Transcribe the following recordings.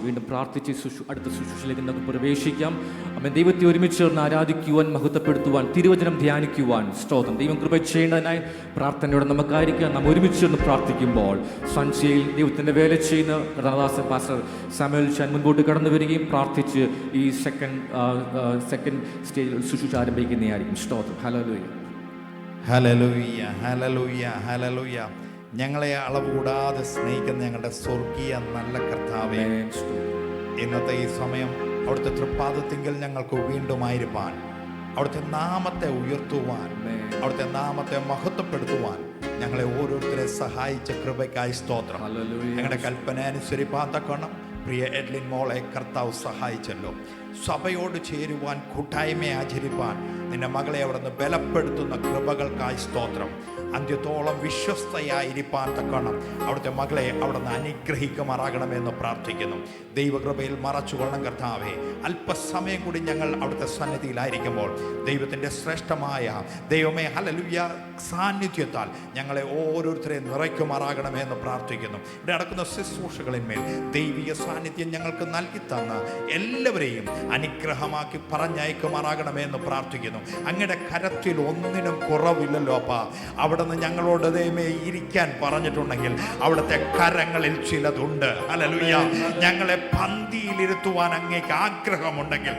വീണ്ടും പ്രാർത്ഥിച്ച് അടുത്ത ശുശ്രൂഷയിലേക്ക് നമുക്ക് പ്രവേശിക്കാം. അമ്മ ദൈവത്തെ ഒരുമിച്ച് ചേർന്ന് ആരാധിക്കുവാൻ, മഹത്വപ്പെടുത്തുവാൻ, തിരുവചനം ധ്യാനിക്കുവാൻ സ്തോത്രം. ദൈവം കൃപ ചെയ്യേണ്ടതിനായി പ്രാർത്ഥനയോടെ നമുക്കായിരിക്കാം. നാം ഒരുമിച്ച് ചേർന്ന് പ്രാർത്ഥിക്കുമ്പോൾ സൺസിയയിൽ ദൈവത്തിൻ്റെ വേല ചെയ്യുന്ന കർണദാസൻ പാസ്റ്റർ സാമുവൽ ചാൻ മുൻപോട്ട് കടന്നു വരികയും പ്രാർത്ഥിച്ച് ഈ സെക്കൻഡ് സ്റ്റേജിൽ ശുശ്രൂഷ ആരംഭിക്കുന്നതായിരിക്കും. സ്തോത്രം. Hallelujah, hallelujah, hallelujah, hallelujah. ഞങ്ങളെ അളവ് കൂടാതെ സ്നേഹിക്കുന്ന ഞങ്ങളുടെ സ്വർഗീയ നല്ല കർത്താവേ, ഇന്നത്തെ ഈ സമയം അവിടുത്തെ തൃപ്പാദത്തിങ്കൽ ഞങ്ങൾക്ക് വീണ്ടും ആയിരിക്കാൻ, അവിടുത്തെ നാമത്തെ ഉയർത്തുവാൻ, അവിടുത്തെ നാമത്തെ മഹത്വപ്പെടുത്തുവാൻ ഞങ്ങളെ ഓരോരുത്തരെ സഹായിച്ച കൃപയ്ക്കായി സ്തോത്രം. ഞങ്ങളുടെ കൽപ്പന അനുസരിപ്പാൻ തക്കണം പ്രിയ എഡ്ലിൻ മോളെ കർത്താവ് സഹായിച്ചല്ലോ. സഭയോട് ചേരുവാൻ, കൂട്ടായ്മ ആചരിപ്പാൻ നിന്റെ മകളെ അവിടുന്ന് ബലപ്പെടുത്തുന്ന കൃപകൾക്കായി സ്തോത്രം. അന്ത്യത്തോളം വിശ്വസ്തയായിരിക്കാൻ തക്കണം അവിടുത്തെ മകളെ അവിടുന്ന് അനുഗ്രഹിക്കുമാറാകണമെന്ന് പ്രാർത്ഥിക്കുന്നു. ദൈവകൃപയിൽ മറച്ചുകൊള്ളണം കർത്താവേ. അല്പസമയം കൂടി ഞങ്ങൾ അവിടുത്തെ സന്നിധിയിലായിരിക്കുമ്പോൾ ദൈവത്തിൻ്റെ ശ്രേഷ്ഠമായ ദൈവമേ ഹല്ലേലൂയ സാന്നിധ്യത്താൽ ഞങ്ങളെ ഓരോരുത്തരെയും നിറയ്ക്കുമാറാകണമെന്ന് പ്രാർത്ഥിക്കുന്നു. ഇവിടെ നടക്കുന്ന ശുശ്രൂഷകളിന്മേൽ ദൈവിക സാന്നിധ്യം ഞങ്ങൾക്ക് നൽകി തന്ന് എല്ലാവരെയും അനുഗ്രഹമാക്കി പറഞ്ഞയക്കുമാറാകണമെന്ന് പ്രാർത്ഥിക്കുന്നു. അങ്ങയുടെ കരത്തിൽ ഒന്നിനും കുറവില്ലല്ലോ അപ്പാ. അവിടുന്ന് ഞങ്ങളോട് ദൈവമേ ഇരിക്കാൻ പറഞ്ഞിട്ടുണ്ടെങ്കിൽ അവിടുത്തെ കരങ്ങളിൽ ചിലതുണ്ട്. ഹല്ലേലൂയ. ഞങ്ങളെ പന്തിയിലിരുത്തുവാൻ അങ്ങേക്ക് ആഗ്രഹമുണ്ടെങ്കിൽ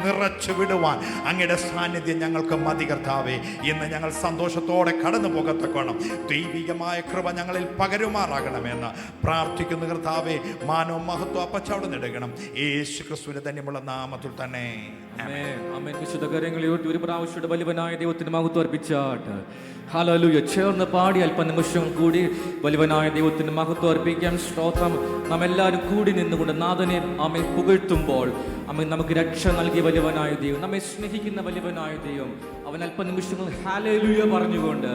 നിറച്ചു വിടുവാൻ അങ്ങയുടെ സാന്നിധ്യം ഞങ്ങൾക്ക് മതി കർത്താവേ. ഇന്ന് ഞങ്ങൾ സന്തോഷത്തോടെ കടന്നു പോകത്തക്കണം ദൈവികമായ കൃപ ഞങ്ങളിൽ പകരുമാറാകണമെന്ന് പ്രാർത്ഥിക്കുന്നു കർത്താവേ. മാനവും മഹത്വം അപ്പച്ചവിടെ നേടണം യേശു ക്രിസ്തുവിന്റെ ധന്യമുള്ള നാമത്തിൽ തന്നെ. വിശുദ്ധ കരങ്ങളിൽ ഒരു പ്രാവശ്യം വലിയവനായ ദൈവത്തിന് മഹത്വം അർപ്പിച്ചാട്ട്. ഹല്ലേലൂയ. ചേർന്ന് പാടി അല്പനിമിഷങ്ങൾ കൂടി വലിയവനായ ദൈവത്തിന് മഹത്വം അർപ്പിക്കാം. സ്തോത്രം. നാം എല്ലാവരും കൂടി നിന്നുകൊണ്ട് നാഥനെ നമ്മെ പുകഴ്ത്തുമ്പോൾ നമുക്ക് രക്ഷ നൽകിയ വലിയവനായ ദൈവം, നമ്മെ സ്നേഹിക്കുന്ന വലിയവനായ ദൈവം, അവൻ അല്പനിമിഷങ്ങൾ ഹല്ലേലൂയ പറഞ്ഞുകൊണ്ട്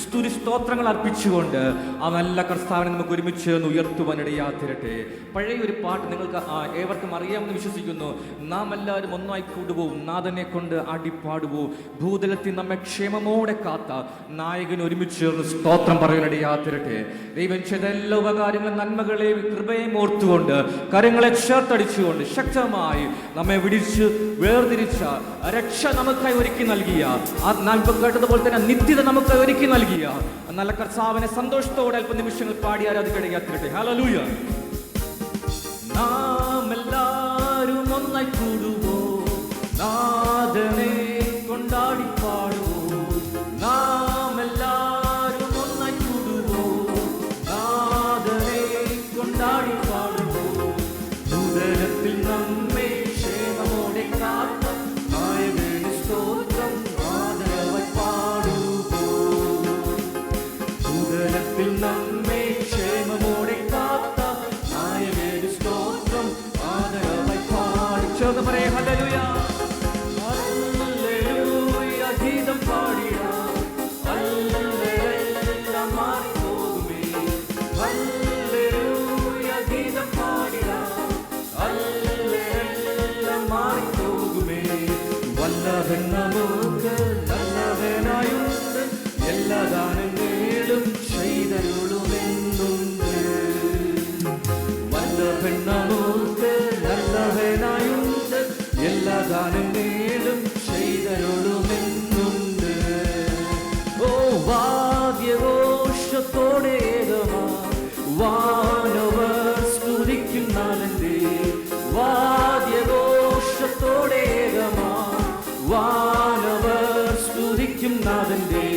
സ്തുതി സ്തോത്രങ്ങൾ അർപ്പിച്ചുകൊണ്ട് ആ നല്ല കർത്താവിനെ നമുക്ക് ഒരുമിച്ച് ഉയർത്തുവാനിടയാത്തിരട്ടെ. പഴയ ഒരു പാട്ട് നിങ്ങൾക്ക് ഏവർക്കും അറിയാമെന്ന് വിശ്വസിക്കുന്നു. നാം എല്ലാവരും ഒന്നായി കൂടുപോവും, നാഥനെ കൊണ്ട് അടിപ്പാടുപോവും, ഭൂതലത്തിൽ നമ്മെ ക്ഷേമമോടെ കാത്ത നായകൻ ഒരുമിച്ച് ചേർന്ന് സ്തോത്രം പറയാനിടയാത്തിരട്ടെ. ദൈവം ചെയ്ത എല്ലാ ഉപകാരങ്ങളും നന്മകളെയും കൃപയും ഓർത്തുകൊണ്ട് കരങ്ങളെ ചേർത്തടിച്ചുകൊണ്ട് ശക്തമായി നമ്മെ വിടിച്ച് വേർതിരിച്ച രക്ഷ നമുക്കായി ഒരുക്കി നൽകിയ, നാം ഇപ്പൊ കേട്ടതുപോലെ തന്നെ നിത്യത നമുക്കായി ഒരുക്കി നൽകിയ നല്ല കർത്താവിനെ സന്തോഷത്തോടെ അല്പ നിമിഷങ്ങൾ പാടി ആരാധിക്കട്ടെ. ഹല്ലേലൂയ. നാം എല്ലാവരും ഒന്നായി കൂടുവോ, നാഥനെ കൊണ്ടാടി പാടുവോ. നാം എല്ലാവരും ഒന്നായി കൂടുവോ, നാഥനെ കൊണ്ടാടി പാടുവോ. ഭൂതലത്തിൽ നമ്മെ ക്ഷേമമോടെ കാത്ത നായകന് സ്തോത്രം ആദരവായി പാടുവോ. ഭൂതലത്തിൽ നമ്മെ ക്ഷേമമോടെ കാത്ത നായകന് സ്തോത്രം ആദരവായി പാടി. ചേർന്ന് പറയേ ഹല്ലേലൂയ, ഹല്ലേലൂയ. ഗീതം പാടിയാ ഹല്ലേലൂയ മാറിപ്പോകുമേ. ഹല്ലേലൂയ ഗീതം പാടിയാ ഹല്ലേലൂയ മാറിപ്പോകുമേ. വല്ലഭൻ നമുക്ക് നല്ലവനായുണ്ട്, എല്ലാ ദാനങ്ങളും ചെയ്തരുളുമെന്നുണ്ട്. വല്ലഭൻ നമുക്ക് നല്ലവനായുണ്ട്, എല്ലാ ദാനങ്ങളും ചെയ്തരുളുമെന്നുണ്ട്. ഓ വാദ്യഘോഷത്തോടെ വാനവർ സ്തുതിക്കും നാളന്റെ, വാദ്യഘോഷത്തോടെ വാനവർ സ്തുതിക്കും നാഥന്റെ.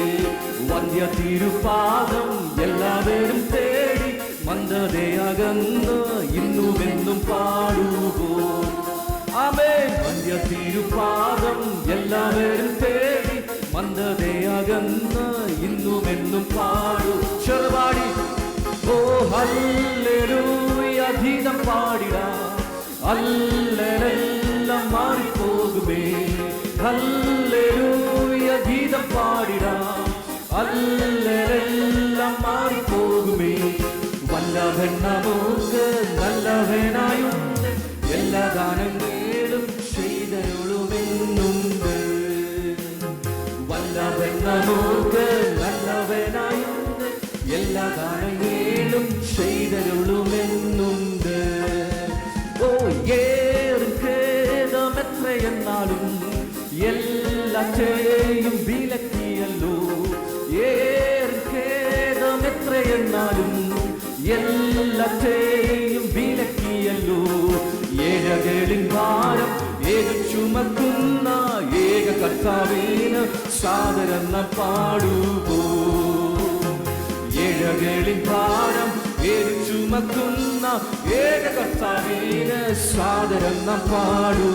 വന്ധ്യ തിരുപാദം എല്ലാവരും തേടി മന്ദതയകന്ന് ഇന്നുമെന്നും പാടുവോ. ആമേൻ. വന്ധ്യ തിരുപാദം എല്ലാവരും തേടി മന്ദതയകന്ന് ഇന്നുമെന്നും പാടു. ചെറുപാടി ഓ ഹല്ലേലൂയ ഗീതം പാടിടാ. ഹല്ലേലൂയ മാറിപ്പോകുമേ. ഹല്ലേലൂയ ഗീതം പാടിടാ. ഹല്ലേലൂയ മാറിപ്പോകുമേ. വല്ലഭൻ നമുക്ക് നല്ലവനായുണ്ട്, എല്ലാ ദാനങ്ങളും ചെയ്തരുളുമെന്നുണ്ട്. വല്ലഭൻ നമുക്ക് നല്ലവനായുണ്ട്, എല്ലാ ദാനങ്ങളും ചെയ്തരുളുമെന്നുണ്ട്. എന്നാലും എല്ലാത്തെയും വിലക്കിയല്ലോ. ഏഴകളിൻ ഭാരം ഏക ചുമക്കുന്ന ഏക കർത്താവിന് സാദരം നാം പാടുവോ. ഏഴകളിൻ ഭാരം ഏക ചുമക്കുന്ന ഏക കർത്താവിന് സാദരം നാം പാടൂ.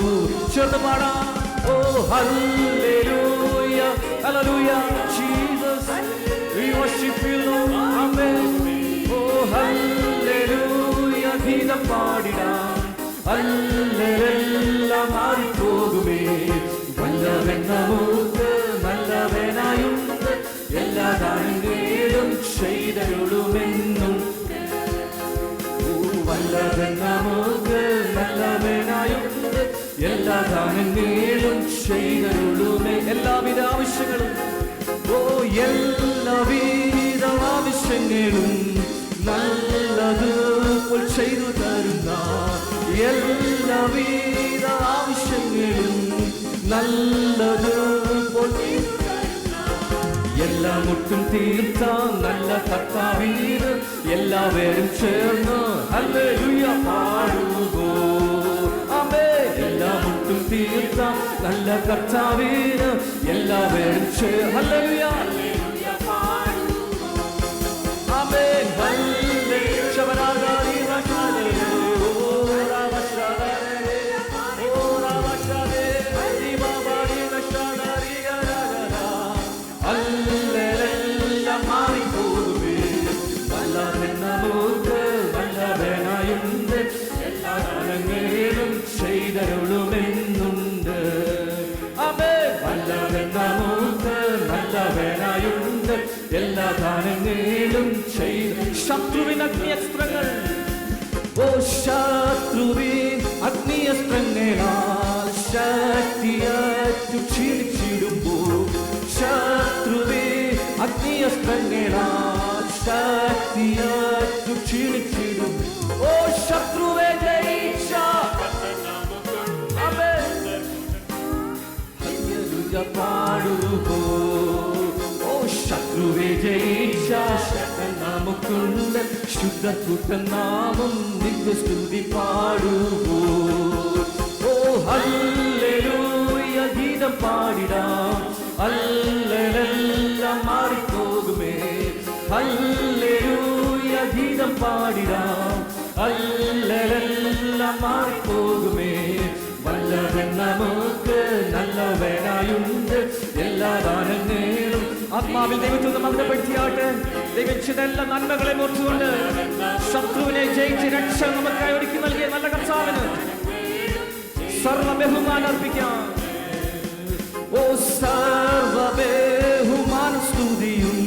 ചേർന്ന് പാടാം. ഓ hallelujah hallelujah Jesus we worship you Lord. Amen. ഓ ഹല്ലേലൂയ ഗീതം പാടിടാം. അല്ലെല്ലാം മാറിപ്പോകുമേ. വല്ലവൻ നമുക്ക് നല്ലവനായുണ്ട്. എല്ലാ ദാനങ്ങളും ചെയ്തരുളുമെന്നും. വല്ലവൻ നമുക്ക് നല്ലവനായുണ്ട്. എല്ലാ ദാനങ്ങളും ചെയ്തരുളുമേ. എല്ലാവിധ ആവശ്യങ്ങളും എല്ലാവിധ ആവശ്യങ്ങളും നല്ലതുപോൽ ചെയ്തു തരുന്ന എല്ലാവിധ ആവശ്യങ്ങളും നല്ലതുപോൽ എല്ലാം ഒട്ടും തീർത്ത നല്ല കർത്താവിന് എല്ലാവരും ചേർന്ന് ഹല്ലേലൂയ പാടുവോ. ആമേൻ. എല്ലാം ഒട്ടും തീർത്ത നല്ല കർത്താവിന് എല്ലാവരും ചേർന്ന് ഹല്ലേലൂയ ആമേൻ. ഹല്ലേലൂയ ശബനാദാരി വശാലേ ഓ രാമശാലേ ഓ രാമശാലേ ദിവാബാരി വശാലേ യാരാ അല്ലെല്ലാം മാറിപ്പോകുമേ. വല്ലവൻ നമുക്ക് നല്ലവനായുണ്ട്. എല്ലാ ദാനങ്ങളും ചെയ്തരുളുമെന്നുണ്ട്. ആമേൻ. വല്ലവൻ നമുക്ക് നല്ലവനായുണ്ട്. എല്ലാ ദാനങ്ങളും ചെയ്ത് ശത്രുവിൻ അഗ്നിയസ്ത്രങ്ങൾ ഓ ശത്രുവിൻ അഗ്നിയസ്ത്രങ്ങളാൽ ശക്തിയറ്റു ക്ഷീണിച്ചിടുമ്പോൾ ശത്രുവിൻ അഗ്നിയസ്ത്രങ്ങളാൽ ശക്തിയറ്റു ക്ഷീണിച്ചിടും. ഓ ശത്രുവെ ജയിച്ച പാടുപോ. ഓ ശത്രുവെ ജയിച്ച നമുക്കുണ്ട്. ശുദ്ധ കൂട്ടനാമം നിത്യസ്തുതി പാടുവോ. ഓ ഹല്ലേലൂയ ഗീതം പാടിടാം. അല്ലെല്ലാം മാറിപ്പോകുമേ. ഹല്ലേലൂയ ഗീതം പാടിടാം. അല്ലെല്ലാം മാറിപ്പോകുമേ. വല്ലവൻ നമുക്ക് നല്ലവനായുണ്ട്. എല്ലാ ദാനങ്ങളും ആത്മാവിൽ ദൈവത്തിൽ നിന്ന് മന്ദപ്പെടുത്തിയാട്ടെ. ദൈവം എല്ലാ നന്മകളെ ഓർത്തുകൊണ്ട് ശത്രുവിനെ ജയിച്ച് രക്ഷ നമുക്കായി ഒരുക്കി നൽകിയ നല്ല കർത്താവിന് സർവ ബഹുമാനം അർപ്പിക്കാം. ഓ സർവ ബഹുമാന സ്തുതിയും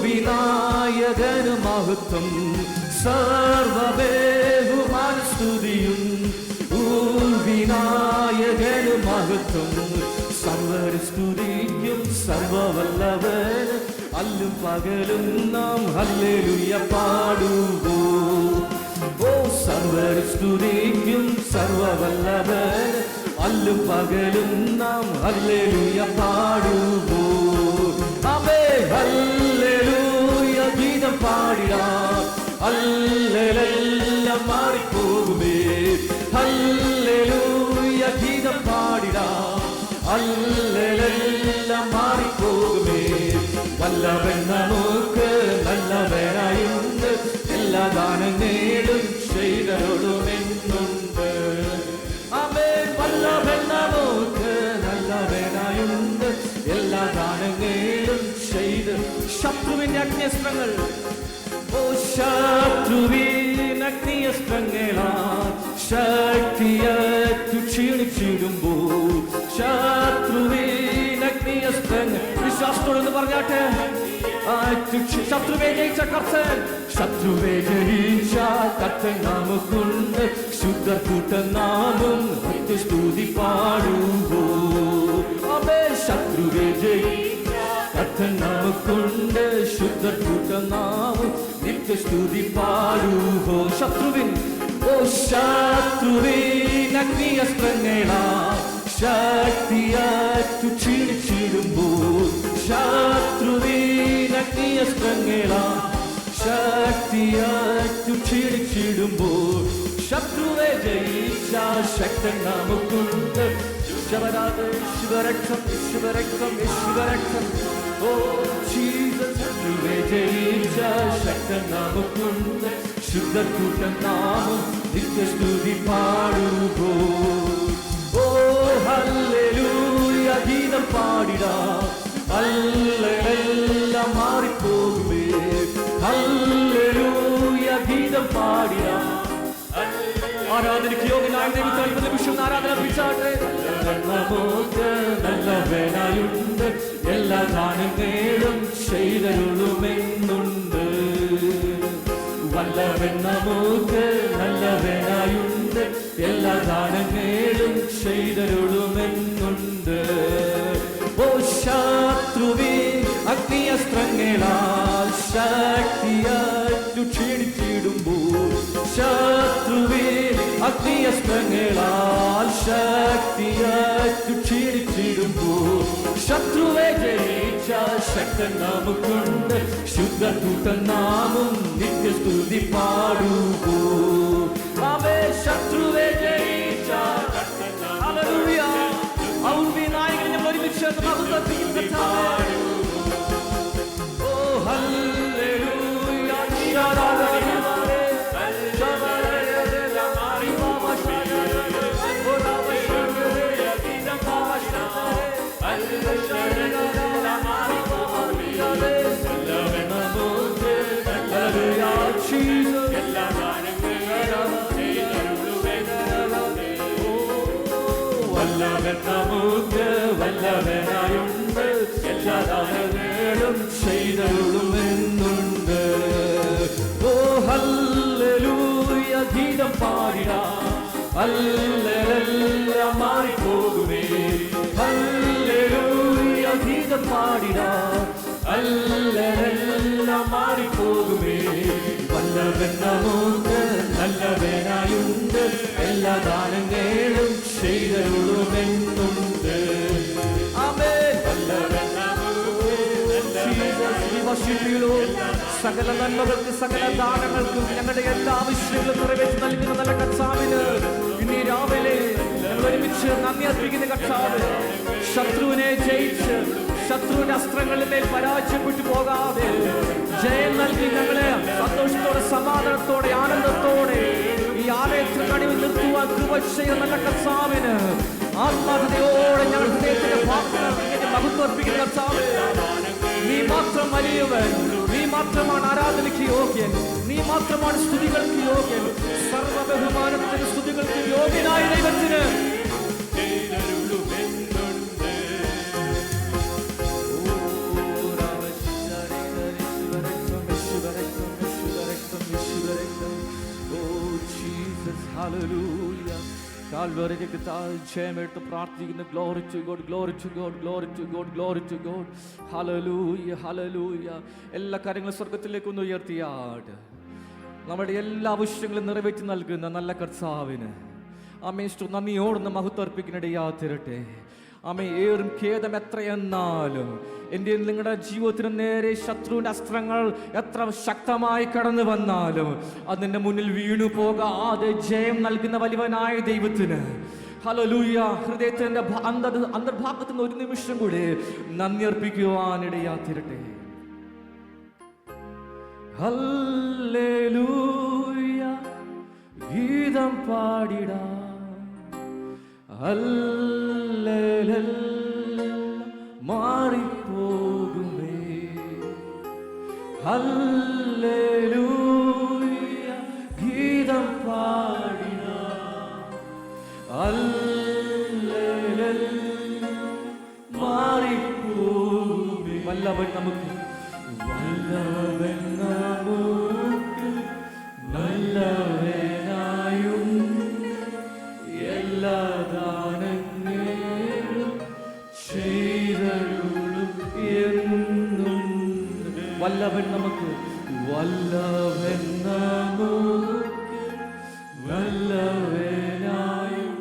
വിനായകന് മഹത്വം. സർവ ബഹുമാന സ്തുതിയും വിനായകന് മഹത്വം. സർവ്വ സ്തുതിക്കും സർവവല്ലവൻ അല്ലും പകലും നാം ഹല്ലേലൂയ പാടുവോ. ഓ സർവ്വ സ്തുതിക്കും സർവവല്ലവൻ അല്ലും പകലും നാം ഹല്ലേലൂയ പാടുവോ. ആമേൻ. ഹല്ലേലൂയ ഗീതം പാടിടാം. അല്ലെല്ലാം മാറിപ്പോകുമേ. ഹല്ലേലൂയ ഗീതം പാടിടാം. അല്ലെല്ലാം മാറിപ്പോകുമേ. വല്ലവൻ നമുക്ക് നല്ലവനായുണ്ട്. എല്ലാ ദാനങ്ങളും ചെയ്തരുളുമെന്നുണ്ട്. ആമേൻ. വല്ലവൻ നമുക്ക് നല്ലവനായുണ്ട്. എല്ലാ ദാനങ്ങളും ചെയ്ത് ശത്രുവിന്റെ അഗ്നിയസ്ത്രങ്ങൾ ഓ ശത്രുവിൻ അഗ്നിയസ്ത്രങ്ങളാൽ ശക്തിയറ്റു ക്ഷീണിച്ചിടുമ്പോൾ ശത്രുവിൻ അഗ്നിയസ്ത്രങ്ങൾ വിശ്വാസത്തോടെന്ന് പറഞ്ഞാട്ടെ. ശത്രുവെ ജയിച്ച കർത്തൻ ശത്രുവെ ജയിച്ച കർത്തൻ നമുക്കുണ്ട്. ശുദ്ധ കൂട്ടനാമം സ്തുതി പാടുവോ. അവൻ ശത്രുവെ ജയിച്ച കർത്തൻ നമുക്കുണ്ട്. ശുദ്ധ കൂട്ടനാമം നിത്യസ്തുതി പാടുവോ. ശത്രുവിൻ ഓ ശത്രുവിൻ അഗ്നിയസ്ത്രങ്ങളാ ശക്തിയറ്റു ക്ഷീണിച്ചിടുമ്പോൾ ശത്രുവിൻ അഗ്നിയസ്ത്രങ്ങളാ ശക്തിയാറ്റു ക്ഷീണിച്ചിടുമ്പോൾ ശത്രുവെ ജയിച്ച ശക്തൻ നമുക്കുണ്ട്. ശിവരക്ഷം ശിവരക്ഷം ശിവരക്ഷം. ഓ ജീസസ്, ശത്രുവെ ജയിച്ച ശക്തൻ നമുക്കുണ്ട്. ശുദ്ധക്കൂട്ടൻ നാമം നിത്യസ്തുതി പാടുമ്പോൾ. ഓ ഹല്ലേലൂയ ഗീതം പാടിടാം. എല്ലാം മാറിപ്പോകുമേ. ഹല്ലേലൂയ ഗീതം പാടിടാം. ആരാധനയ്ക്ക് യോഗ്യനായ ദൈവത്തെ നിമിഷം ആരാധന പിടിച്ചാട്ടെ. നമുക്ക് നല്ലവനായുണ്ട്, എല്ലാ ദാനങ്ങളും ചെയ്തരുളുമെന്നുണ്ട്. വല്ലവൻ നമുക്ക് നല്ലവനായുണ്ട്, എല്ലാ ദാനങ്ങളും ചെയ്തരുളുമെന്നുണ്ട്. ഓ ശത്രുവേ അഗ്നിയസ്ത്രങ്ങളാൽ ശക്തിയാറ്റു ക്ഷീണിച്ചിടുമ്പോൾ ശത്രുവേ അഗ്നിയസ്ത്രങ്ങളാൽ ശക്തിയാറ്റു ക്ഷീണിച്ചിടുമ്പോൾ ശത്രുവെ ജയിച്ച ശക്തൻ നമുക്കുണ്ട്. ശുദ്ധകൂട്ടൻ നാമം നിത്യസ്തുതി പാടുമ്പോൾ. അവേ ശത്രുവെ ജയിച്ച ഹല്ലേലൂയ. ഔർവി നായകൻ ഞങ്ങൾ ഒരുമിച്ച് മഹത്വത്തിൻ. ഓ ഹല്ലേലൂയ. വല്ലവൻ നമുക്ക് വല്ലവനായുണ്ട്, എല്ലാ ദാനങ്ങളും ചെയ്തരുളുമെന്നുണ്ട്. ഓ ഹല്ലേലൂയ ഗീതം പാടിടാം. എല്ലാം മാറിപ്പോകുമേ. ഹല്ലേലൂയ ഗീതം പാടിടാം. എല്ലാം മാറിപ്പോകുമേ. വല്ലവൻ നമുക്ക് നല്ലവനായുണ്ട്, എല്ലാ ദാനങ്ങളും ചെയ്തരുളുമെന്നുണ്ട്. ആമേൻ. വല്ലവൻ സകല നന്മകൾക്ക് സകല ദാനങ്ങൾക്കും ഞങ്ങളുടെ എല്ലാ ആവശ്യങ്ങളും നിറവേറ്റി നൽകുന്ന നല്ല കർത്താവിന് ഇനി രാവിലെ ഞങ്ങൾ ഒരുമിച്ച് നന്ദി അർപ്പിക്കുന്ന കർത്താവ്. ശത്രുവിനെ ജയിച്ച് ശത്രുവിന്റെ അസ്ത്രങ്ങളുടെ മേൽ പരാജയപ്പെട്ടു പോകാതെ ജയം നൽകി ഞങ്ങളെ സന്തോഷത്തോടെ സമാധാനത്തോടെ ആനന്ദത്തോടെ ഈ ആലയത്തിൽ കണിവിൽ നിർത്തുവാൻ കൃപ ചെയ്യുന്ന നല്ല കർത്താവിന് ആത്മാർത്ഥതയോടെ ഞങ്ങൾ ഹൃദയത്തിന്റെ ഭാഗത്ത് മഹത്വർപ്പിക്കുന്ന കർത്താവ്. നീ മാത്രം വലിയവൻ, നീ മാത്രമാണ് ആരാധനയ്ക്ക് യോഗ്യൻ, നീ മാത്രമാണ് സ്തുതികൾക്ക് യോഗ്യൻ. സർവ്വ ബഹുമാനത്തിന് സ്തുതികൾക്ക് യോഗ്യനായ ദൈവത്തിന് കാൽവരിക്ക് ജയമെടുത്ത് പ്രാർത്ഥിക്കുന്നു. Glory to God, glory to God, glory to God, glory to God. Hallelujah, hallelujah. എല്ലാ കാര്യങ്ങളും സ്വർഗത്തിലേക്ക് ഒന്ന് ഉയർത്തിയാട്ട് നമ്മുടെ എല്ലാ ആവശ്യങ്ങളും നിറവേറ്റി നൽകുന്ന നല്ല കർത്താവിന് ആമേൻ നന്ദിയോടുന്ന മഹത്വം അർപ്പിക്കുന്നിടയാ തീരട്ടെ. ആമേൻ. ഏറും ഖേദം എത്രയെന്നാലും എൻ്റെ നിങ്ങളുടെ ജീവിതത്തിന് നേരെ ശത്രുവിൻ്റെ അസ്ത്രങ്ങൾ എത്ര ശക്തമായി കടന്നു വന്നാലും അതിൻ്റെ മുന്നിൽ വീണു പോകാതെ ജയം നൽകുന്ന വലിയവനായ ദൈവത്തിന് ഹല്ലേലൂയ ഹൃദയത്തിൻ്റെ അന്തർഭാഗത്ത് നിന്ന് ഒരു നിമിഷം കൂടി നന്ദി അർപ്പിക്കുവാനിടയാ തീരട്ടെ. ഹല്ലേലൂയ ഗീതം പാടിടാം. മാറിപ്പോകുമേ. ഹല്ലേലൂയ ഗീതം പാടിടാം. മാറിപ്പോകുമേ. വല്ലവൻ നമുക്ക് വല്ലവൻ നമുക്ക് നല്ലവനായും എല്ലാ ദാനങ്ങളും ചെയ്തരുളും എന്നും. വല്ലവൻ നമുക്ക് വല്ലവൻ നമുക്ക് വല്ലവനായും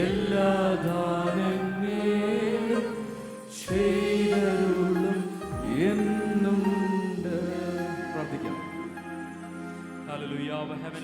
എല്ലാ ദാനങ്ങളും ചെയ്തരുളും എന്നുണ്ട്.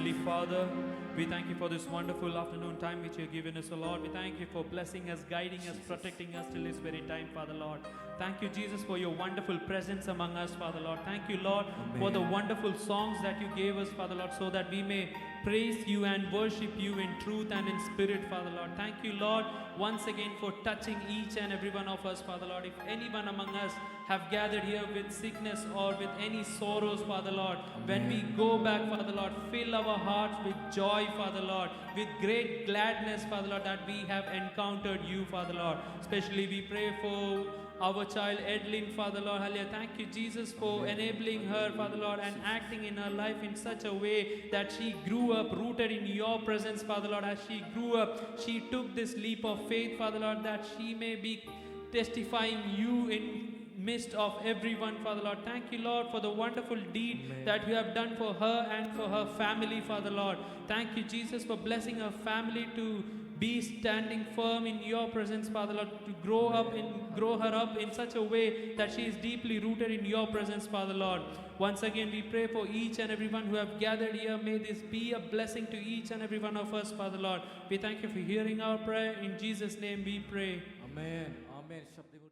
Heavenly Father, we thank you for this wonderful afternoon time which you have given us, O Lord. We thank you for blessing us, guiding us, protecting us till this very time, Father Lord. Thank you, Jesus, for your wonderful presence among us, Father Lord. Thank you, Lord, for the wonderful songs that you gave us, Father Lord, so that we may praise you and worship you in truth and in spirit, Father Lord. Thank you, Lord, once again for touching each and every one of us, Father Lord. If anyone among us have gathered here with sickness or with any sorrows, Father Lord, when we go back, Father Lord, fill our hearts with joy, Father Lord, with great gladness, Father Lord, that we have encountered you, Father Lord. Especially we pray for our child Edlin, Father Lord. Hallelujah. Thank you, Jesus, for enabling her, Father Lord, and acting in her life in such a way that she grew up rooted in your presence, Father Lord. As she grew up, she took this leap of faith, Father Lord, that she may be testifying you in midst of everyone, Father Lord. Thank you, Lord, for the wonderful deed that you have done for her and for her family, Father Lord. Thank you, Jesus, for blessing her family to be standing firm in your presence, Father Lord, to grow her up in such a way that she is deeply rooted in your presence, Father Lord. Once again, we pray for each and everyone who have gathered here. May this be a blessing to each and every one of us, Father Lord. We thank you for hearing our prayer. In Jesus' name we pray. Amen. Amen. ശബ്ദം